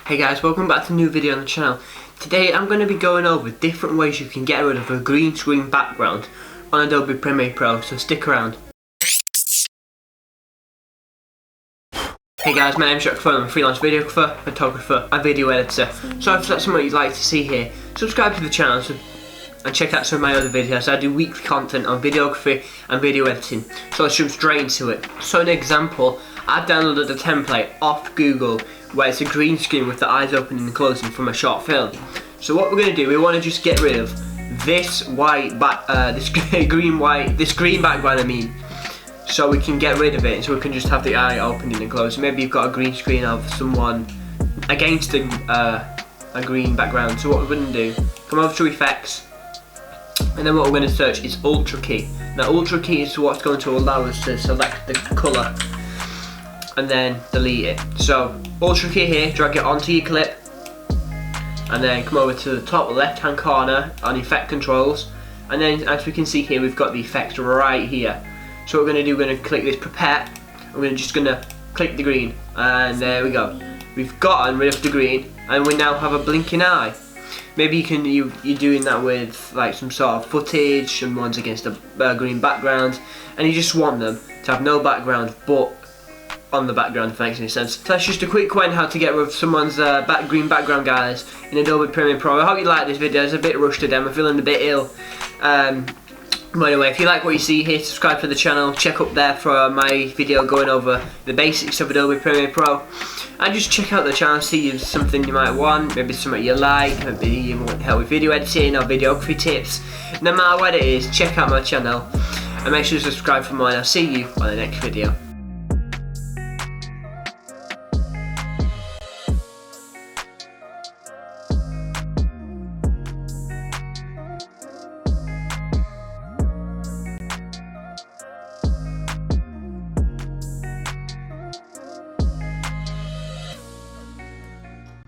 Hey guys, welcome back to a new video on the channel. Today I'm going to be going over different ways you can get rid of a green screen background on Adobe Premiere Pro, so stick around. Hey guys, my name's Jack.F. I'm a freelance videographer, photographer and video editor. So if that's something you'd like to see here, subscribe to the channel and check out some of my other videos. I do weekly content on videography and video editing, so let's jump straight into it. So an example, I've downloaded a template off Google where it's a green screen with the eyes opening and closing from a short film. So what we're going to do, we want to just get rid of this white this green background, I mean, so we can get rid of it, so we can just have the eye opening and closing. Maybe you've got a green screen of someone against a green background. So what we're going to do, come over to effects, and then what we're going to search is Ultra Key. Now Ultra Key is what's going to allow us to select the colour and then delete it. So Ultra Key here, drag it onto your clip, and then come over to the top left hand corner on effect controls, and then as we can see here, we've got the effects right here. So what we're going to do, we're going to click this pipette, and we're just going to click the green, and there we go. We've gotten rid of the green, and we now have a blinking eye. Maybe you're doing that with like some sort of footage, and one's against a green background, and you just want them to have no background but on the background, if that makes any sense. So that's just a quick way on how to get rid of someone's green background, guys, in Adobe Premiere Pro. I hope you like this video. It's a bit rushed today, I'm feeling a bit ill. But anyway, if you like what you see here, subscribe to the channel, check up there for my video going over the basics of Adobe Premiere Pro, and just check out the channel, see if there's something you might want, maybe something you like, maybe you want help with video editing or videography tips. No matter what it is, check out my channel and make sure to subscribe for more, and I'll see you on the next video.